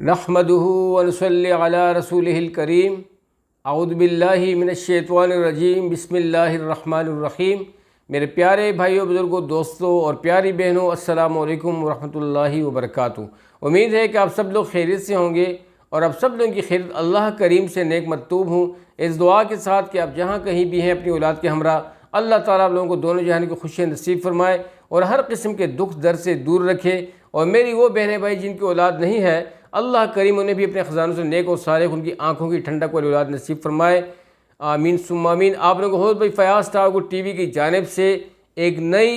नहमदुहु व नसल्ली अला रसूलिहिल करीम। अऊज़ु बिल्लाहि मिनश्शैतानिर रजीम। बिस्मिल्लाहिर्रहमानिर्रहीम। मेरे प्यारे भाइयों, बुज़ुर्गों, दोस्तों और प्यारी बहनों, अस्सलामु अलैकुम वरहमतुल्लाहि वबरकातुहू। उम्मीद है कि आप सब लोग खैरियत से होंगे और आप सब लोगों की खैरियत अल्लाह करीम से नेक मतूब हूँ। इस दुआ के साथ कि आप जहाँ कहीं भी हैं अपनी औलाद के हमरा अल्लाह ताला आप लोगों को दोनों जहान की खुशियाँ नसीब फरमाए और हर किस्म के दुख दर्द से दूर रखे। और मेरी वो बहनें भाई जिनकी औलाद नहीं है, अल्लाह करीम उन्हें भी अपने ख़जानों से नेक और सालेह उनकी आँखों की ठंडक वाली औलाद नसीब फरमाए। आमीन सुम्मा आमीन। आप लोगों को बहुत भाई फ़याज़ टावर टीवी की जानिब से एक नई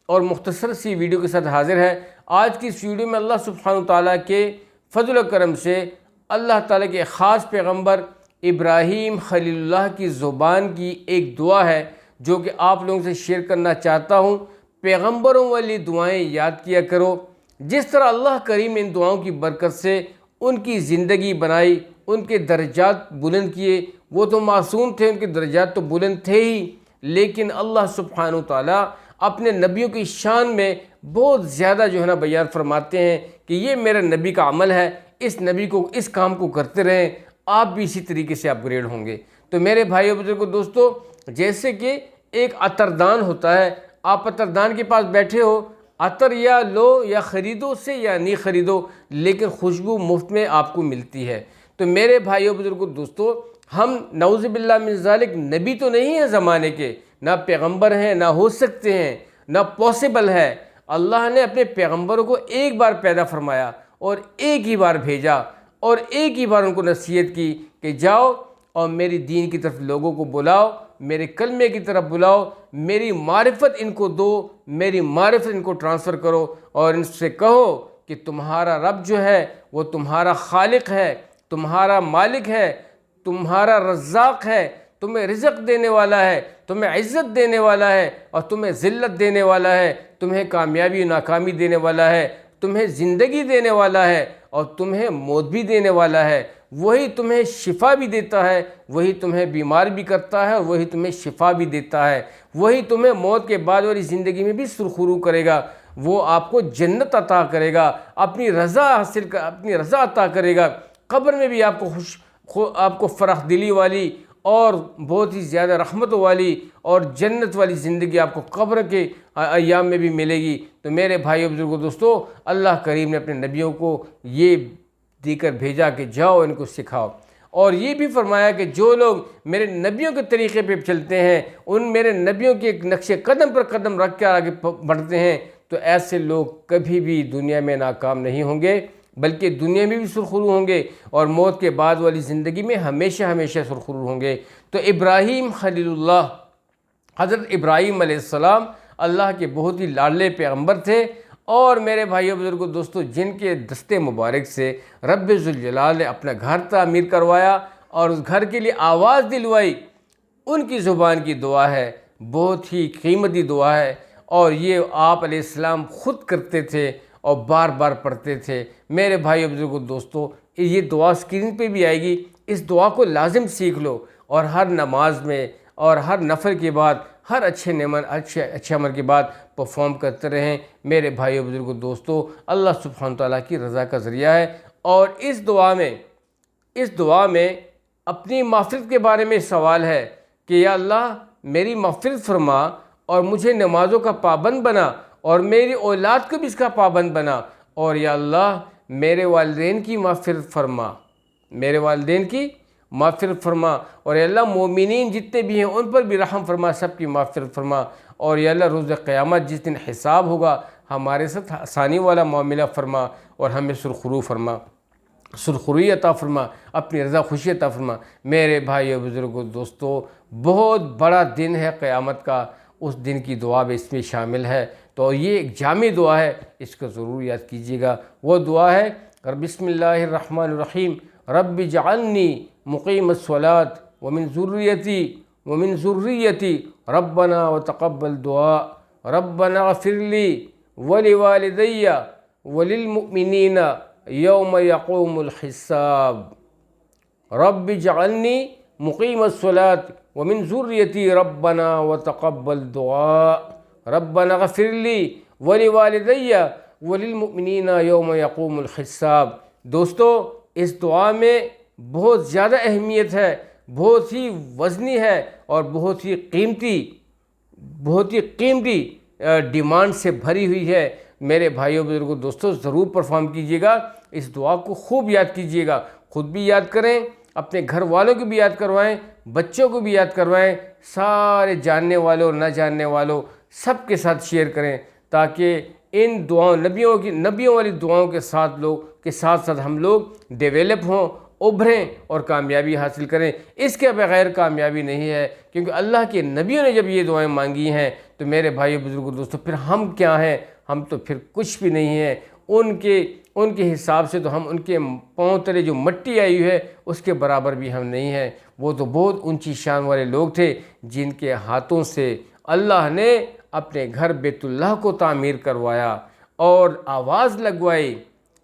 और मुख्तसर सी वीडियो के साथ हाजिर है। आज की इस वीडियो में अल्लाह सुब्हानहू तआला के फ़ज़ल व करम से अल्लाह ताला के ख़ास पैगम्बर इब्राहीम खलीलुल्लाह की ज़ुबान की एक दुआ है जो कि आप लोगों से शेयर करना चाहता हूँ। पैगम्बरों वाली दुआएँ याद किया करो। जिस तरह अल्लाह करीम इन दुआओं की बरकत से उनकी ज़िंदगी बनाई, उनके दर्जात बुलंद किए। वो तो मासूम थे, उनके दर्जात तो बुलंद थे ही, लेकिन अल्लाह सुब्हानहू तआला अपने नबियों की शान में बहुत ज़्यादा जो है ना बयान फरमाते हैं कि ये मेरे नबी का अमल है, इस नबी को इस काम को करते रहें, आप भी इसी तरीके से अपग्रेड होंगे। तो मेरे भाइयों बुजुर्गों दोस्तों, जैसे कि एक अतरदान होता है, आप अतरदान के पास बैठे हो, अतर या लो या ख़रीदो से या नहीं ख़रीदो, लेकिन खुशबू मुफ्त में आपको मिलती है। तो मेरे भाइयों बुजुर्गों दोस्तों, हम नऊज़ुबिल्लाह मिन ज़ालिक नबी तो नहीं है ज़माने के, ना पैगम्बर हैं, ना हो सकते हैं, ना पॉसिबल है। अल्लाह ने अपने पैगम्बरों को एक बार पैदा फरमाया और एक ही बार भेजा और एक ही बार उनको नसीहत की कि जाओ और मेरी दीन की तरफ लोगों को बुलाओ, मेरे कलमे की तरफ बुलाओ, मेरी मारिफत इनको दो, मेरी मारिफत इनको ट्रांसफ़र करो और इनसे कहो कि तुम्हारा रब जो है वो तुम्हारा खालिक है, तुम्हारा मालिक है, तुम्हारा रज़्ज़ाक़ है, तुम्हें रिज़्क़ देने वाला है, तुम्हें इज़्ज़त देने वाला है और तुम्हें ज़िल्लत देने वाला है, तुम्हें कामयाबी नाकामी देने वाला है, तुम्हें ज़िंदगी देने वाला है और तुम्हें मौत भी देने वाला है। वही तुम्हें शिफा भी देता है, वही तुम्हें बीमार भी करता है और वही तुम्हें शिफा भी देता है। वही तुम्हें मौत के बाद वाली ज़िंदगी में भी सुरखुरू करेगा, वो आपको जन्नत अता करेगा, अपनी रज़ा अता करेगा। कब्र में भी आपको फ़रह दिली वाली और बहुत ही ज़्यादा रहमतों वाली और जन्नत वाली ज़िंदगी आपको कब्र के अय्याम में भी मिलेगी। तो मेरे भाइयों बुजुर्गों दोस्तों, अल्लाह करीम ने अपने नबियों को ये देकर भेजा कि जाओ इनको सिखाओ। और ये भी फरमाया कि जो लोग मेरे नबियों के तरीक़े पे चलते हैं, उन मेरे नबियों के नक्शे कदम पर कदम रख कर आगे बढ़ते हैं, तो ऐसे लोग कभी भी दुनिया में नाकाम नहीं होंगे, बल्कि दुनिया में भी सुरखुरू होंगे और मौत के बाद वाली ज़िंदगी में हमेशा हमेशा सुरखुरू होंगे। तो इब्राहीम खलीलुल्लाह, हज़रत इब्राहीम अलैहिस्सलाम अल्लाह के बहुत ही लाडले पैगम्बर थे। और मेरे भाइयों बुजुर्गों दोस्तों, जिनके दस्ते मुबारक से रब्बे ज़ुल जलाल ने अपना घर तामीर करवाया और उस घर के लिए आवाज़ दिलवाई, उनकी ज़ुबान की दुआ है, बहुत ही कीमती दुआ है। और ये आप अलैहिस्सलाम ख़ुद करते थे और बार बार पढ़ते थे। मेरे भाइयों बुजुर्गों दोस्तों, ये दुआ स्क्रीन पे भी आएगी, इस दुआ को लाजिम सीख लो और हर नमाज में और हर नफल के बाद, हर अच्छे अमल के बाद परफॉर्म करते रहें। मेरे भाइयों बुजुर्गों दोस्तों, अल्लाह सुब्हानहू तआला की रज़ा का ज़रिया है। और इस दुआ में अपनी माफ़िरत के बारे में सवाल है कि या अल्लाह मेरी माफ़िरत फरमा और मुझे नमाज़ों का पाबंद बना और मेरी औलाद को भी इसका पाबंद बना। और या अल्लाह मेरे वालिदैन की माफ़िरत फरमा, मेरे वालिदैन की माफ़िरत फरमा। और या अल्लाह मोमिनीन जितने भी हैं उन पर भी रहम फरमा, सब की माफ़िरत फरमा। और या अल्लाह रोज़ क़यामत जिस दिन हिसाब होगा हमारे साथ आसानी वाला मामला फरमा और हमें सुरखुरू फरमा, सुरखुरी अता फरमा, अपनी रज़ा खुशी अता फरमा। मेरे भाइयों बुजुर्गों दोस्तों, बहुत बड़ा दिन है क़यामत का, उस दिन की दुआ भी इसमें शामिल है। तो ये एक जामी दुआ है, इसको ज़रूर याद कीजिएगा। वो दुआ है बिस्मिल्लाहिर्रहमानिर्रहीम, रब्बि जअलनी मुक़ीमस्सलात व मिन ज़ुर्रियती रब्बना व तक़ब्बल दुआ, रब्बना ग़फ़िरली व लिवालिदैया व लिलमुमिनीना यौम यक़ूमुल हिसाब, रब्बि जअलनी मुक़ीमस्सलात व मिन ज़ुर्रियती रब्बना व तक़ब्बल दुआ, रब्बना ग़फ़िरली व लिवालिदैया व लिलमुमिनीना यौम यक़ूमुल हिसाब। दोस्तों, इस दुआ में बहुत ज़्यादा अहमियत है, बहुत ही वज़नी है और बहुत ही कीमती डिमांड से भरी हुई है। मेरे भाइयों बुजुर्गों दोस्तों, ज़रूर परफॉर्म कीजिएगा, इस दुआ को खूब याद कीजिएगा, खुद भी याद करें, अपने घर वालों को भी याद करवाएं, बच्चों को भी याद करवाएं, सारे जानने वालों ना जानने वालों सबके साथ शेयर करें, ताकि इन दुआओं नबियों वाली दुआओं के साथ हम लोग डेवलप हों, उभरें और कामयाबी हासिल करें। इसके बगैर कामयाबी नहीं है, क्योंकि अल्लाह के नबियों ने जब ये दुआएं मांगी हैं तो मेरे भाइयों बुजुर्गों दोस्तों फिर हम क्या हैं, हम तो फिर कुछ भी नहीं हैं। उनके हिसाब से तो हम उनके पाँव तले जो मट्टी आई हुई है उसके बराबर भी हम नहीं हैं। वो तो बहुत ऊंची शान वाले लोग थे जिनके हाथों से अल्लाह ने अपने घर बैतुल्लाह को तामीर करवाया और आवाज़ लगवाई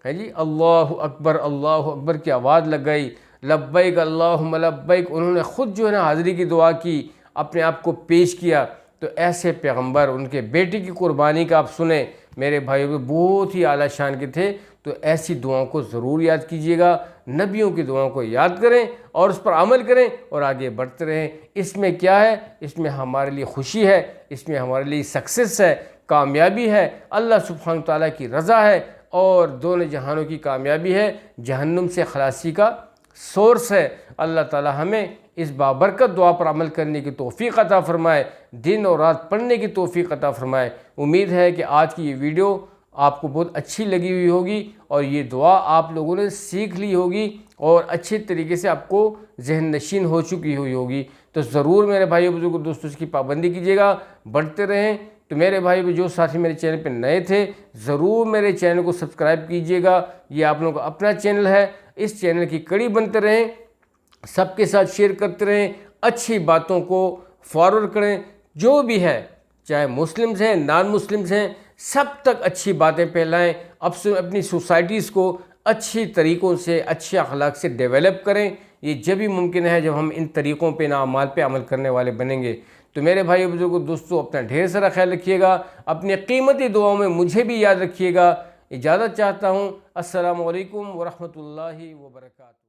है जी, अल्लाहु अकबर की आवाज़ लग गई, लब्बैक अल्लाहुम्मा लब्बैक, उन्होंने ख़ुद जो है ना हाज़िरी की दुआ की, अपने आप को पेश किया। तो ऐसे पैगंबर, उनके बेटे की कुर्बानी का आप सुने मेरे भाइयों, बहुत ही आला शान के थे। तो ऐसी दुआओं को ज़रूर याद कीजिएगा, नबियों की दुआओं को याद करें और उस पर अमल करें और आगे बढ़ते रहें। इसमें क्या है, इसमें हमारे लिए खुशी है, इसमें हमारे लिए सक्सेस है, कामयाबी है, अल्लाह सुब्हान तआला की रज़ा है और दोनों जहानों की कामयाबी है, जहन्नुम से खलासी का सोर्स है। अल्लाह ताला हमें इस बाबरकत दुआ पर अमल करने की तौफ़ीक़ अता फ़रमाए, दिन और रात पढ़ने की तौफ़ीक़ अता फ़रमाए। उम्मीद है कि आज की ये वीडियो आपको बहुत अच्छी लगी हुई होगी और ये दुआ आप लोगों ने सीख ली होगी और अच्छे तरीके से आपको जहन नशीन हो चुकी हुई होगी। तो ज़रूर मेरे भाइयों बुजुर्गों दोस्तों इसकी पाबंदी कीजिएगा, बढ़ते रहें। तो मेरे भाई जो साथी मेरे चैनल पर नए थे, ज़रूर मेरे चैनल को सब्सक्राइब कीजिएगा। ये आप लोगों का अपना चैनल है, इस चैनल की कड़ी बनते रहें, सबके साथ शेयर करते रहें, अच्छी बातों को फॉरवर्ड करें। जो भी है, चाहे मुस्लिम्स हैं, नॉन मुस्लिम्स हैं, सब तक अच्छी बातें फैलाएं। अब से अपनी सोसाइटीज़ को अच्छी तरीक़ों से, अच्छे अखलाक से डेवलप करें। ये जब भी मुमकिन है जब हम इन तरीक़ों पे, अमाल पे अमल करने वाले बनेंगे। तो मेरे भाइयों बुजुर्गों दोस्तों, अपना ढेर सारा ख्याल रखिएगा, अपनी कीमती दुआओं में मुझे भी याद रखिएगा। इजाज़त चाहता हूँ। अस्सलामु अलैकुम व रहमतुल्लाहि व बरकातहू।